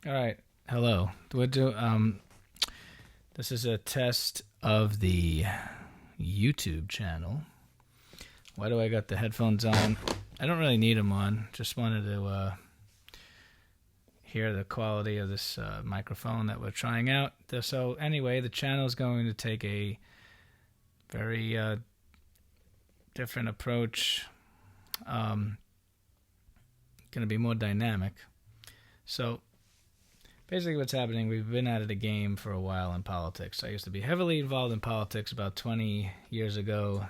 All right. Hello. This is a test of the YouTube channel. Why do I got the headphones on? I don't really need them on. Just wanted to hear the quality of this microphone that we're trying out. So anyway, the channel is going to take a very different approach. Going to be more dynamic. So basically what's happening, we've been at it a game for a while in politics. I used to be heavily involved in politics about 20 years ago-ish,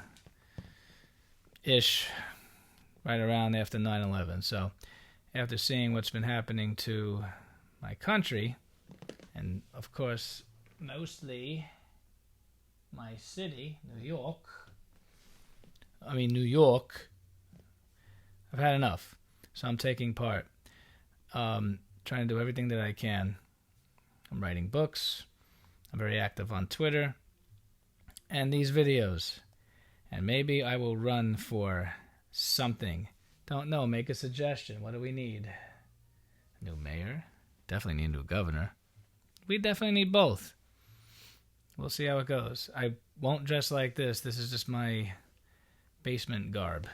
right around after 9/11. So after seeing what's been happening to my country, and of course mostly my city, New York, I've had enough. So I'm taking part. Trying to do everything that I can. I'm writing books. I'm very active on Twitter. And these videos. And maybe I will run for something. Don't know. Make a suggestion. What do we need? A new mayor? Definitely need a new governor. We definitely need both. We'll see how it goes. I won't dress like this. This is just my basement garb.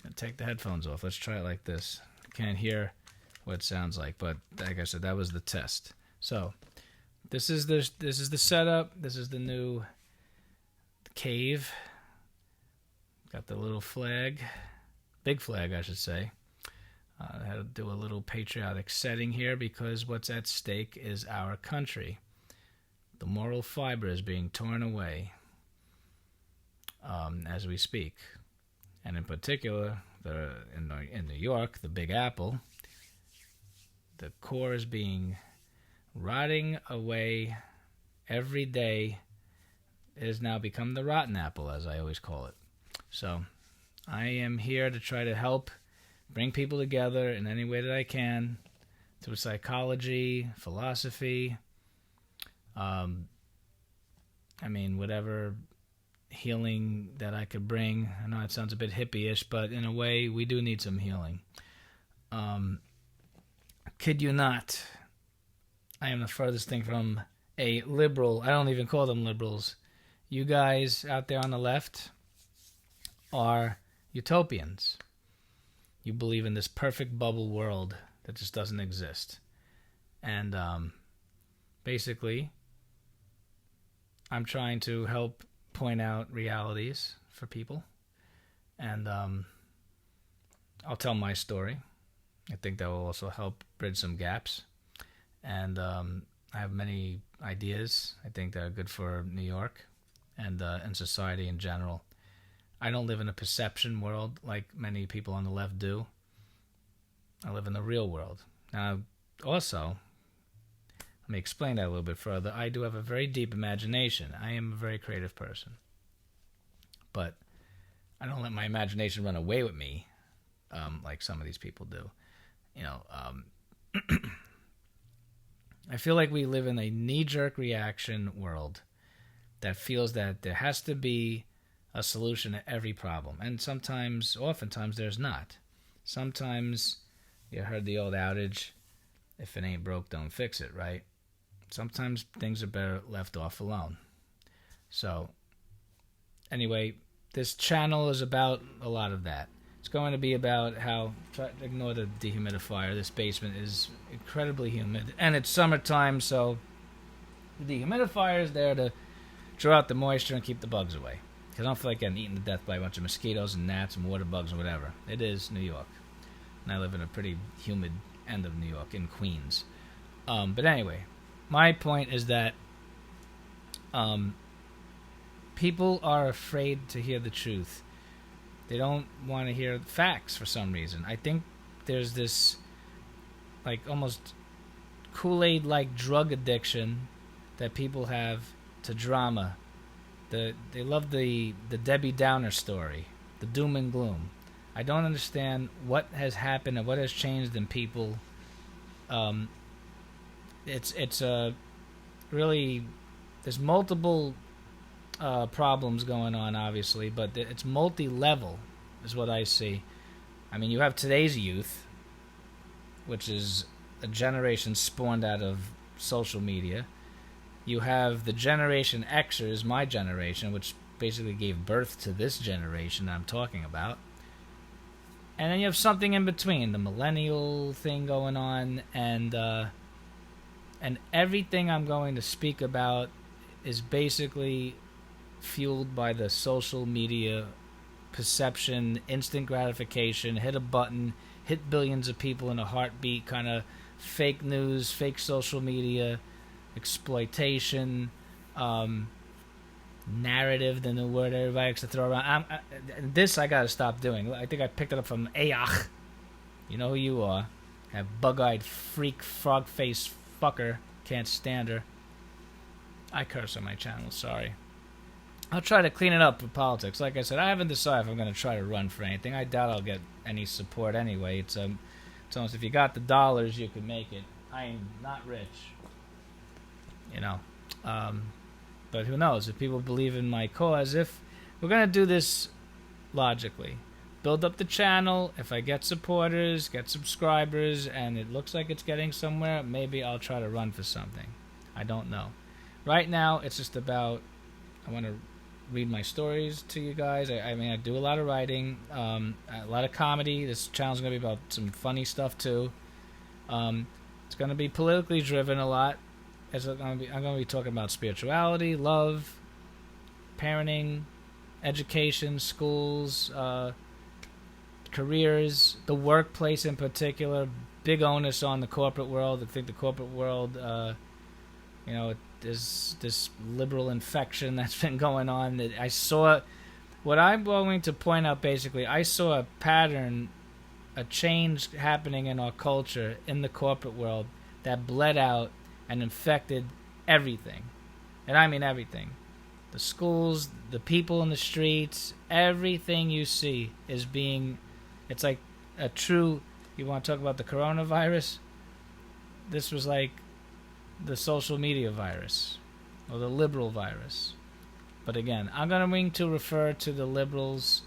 I'll take the headphones off. Let's try it like this. Can't hear what it sounds like, but like I said, that was the test. So this is the setup. This is the new cave. Got the little flag, big flag, I should say. I had to do a little patriotic setting here because what's at stake is our country. The moral fiber is being torn away as we speak, and in particular, in New York, the Big Apple, the core is being rotting away every day. It has now become the rotten apple, as I always call it. So I am here to try to help bring people together in any way that I can through psychology, philosophy, whatever healing that I could bring. I know it sounds a bit hippie-ish, but in a way, we do need some healing. Kid you not, I am the furthest thing from a liberal. I don't even call them liberals. You guys out there on the left are utopians. You believe in this perfect bubble world that just doesn't exist. And basically, I'm trying to help point out realities for people, and I'll tell my story. I think that will also help bridge some gaps, and I have many ideas I think that are good for New York and society in general. I don't live in a perception world like many people on the left do. I live in the real world. Now, also, let me explain that a little bit further. I do have a very deep imagination. I am a very creative person. But I don't let my imagination run away with me like some of these people do. I feel like we live in a knee-jerk reaction world that feels that there has to be a solution to every problem. And oftentimes, there's not. Sometimes, you heard the old adage, if it ain't broke, don't fix it, right? Sometimes things are better left off alone. So, anyway, this channel is about a lot of that. It's going to be about how, try to ignore the dehumidifier, this basement is incredibly humid. And it's summertime, so the dehumidifier is there to draw out the moisture and keep the bugs away. Because I don't feel like getting eaten to death by a bunch of mosquitoes and gnats and water bugs and whatever. It is New York. And I live in a pretty humid end of New York, in Queens. But anyway, my point is that people are afraid to hear the truth. They don't want to hear facts for some reason. I think there's this almost Kool-Aid-like drug addiction that people have to drama. They love the Debbie Downer story, the doom and gloom. I don't understand what has happened and what has changed in people. It's really, there's multiple problems going on, obviously, but it's multi-level is what I see. I mean, you have today's youth which is a generation spawned out of social media. You have the Generation Xers, my generation, which basically gave birth to this generation that I'm talking about. And then you have something in between, the millennial thing going on, and everything I'm going to speak about is basically fueled by the social media perception, instant gratification, hit a button, hit billions of people in a heartbeat, kind of fake news, fake social media, exploitation, narrative, the new word everybody likes to throw around. This I gotta stop doing. I think I picked it up from Ayach. You know who you are. That bug-eyed freak, frog-faced fucker. Can't stand her. I curse on my channel, sorry. I'll try to clean it up for politics. Like I said, I haven't decided if I'm going to try to run for anything. I doubt I'll get any support anyway. It's almost, if you got the dollars, you can make it. I am not rich. You know. But who knows? If people believe in my cause, if we're going to do this logically. Build up the channel. If I get supporters, get subscribers, and it looks like it's getting somewhere, maybe I'll try to run for something. I don't know. Right now, it's just about, I want to read my stories to you guys. I mean, I do a lot of writing, a lot of comedy. This channel's going to be about some funny stuff, too. It's going to be politically driven a lot. I'm going to be talking about spirituality, love, parenting, education, schools, careers, the workplace in particular. Big onus on the corporate world. I think the corporate world, there's this liberal infection that's been going on. That I saw. What I'm going to point out, basically, I saw a pattern, a change happening in our culture, in the corporate world, that bled out and infected everything. And I mean everything. The schools, the people in the streets, everything you see is being... It's like a true... You want to talk about the coronavirus? This was like the social media virus, or the liberal virus. But again, I'm going to refer to the liberals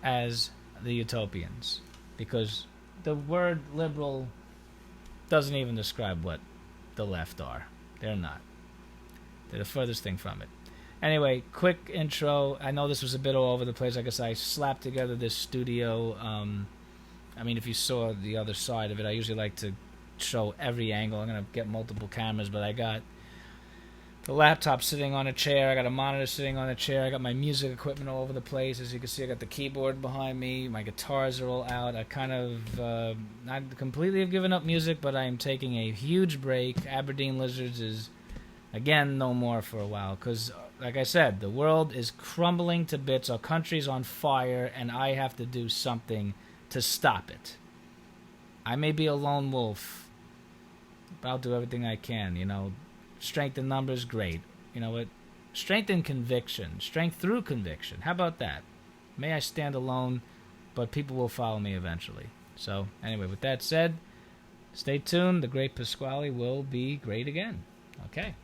as the Utopians, because the word liberal doesn't even describe what the left are. They're not. They're the furthest thing from it. Anyway, quick intro. I know this was a bit all over the place. I guess I slapped together this studio. I mean, if you saw the other side of it, I usually like to show every angle. I'm going to get multiple cameras, but I got the laptop sitting on a chair. I got a monitor sitting on a chair. I got my music equipment all over the place. As you can see, I got the keyboard behind me. My guitars are all out. I kind of not completely have given up music, but I am taking a huge break. Aberdeen Lizards is, again, no more for a while. Because, like I said, the world is crumbling to bits. Our country's on fire, and I have to do something to stop it. I may be a lone wolf, but I'll do everything I can, you know. Strength in numbers, great. You know what? Strength in conviction. Strength through conviction. How about that? May I stand alone, but people will follow me eventually. So, anyway, with that said, stay tuned. The great Pasquale will be great again. Okay.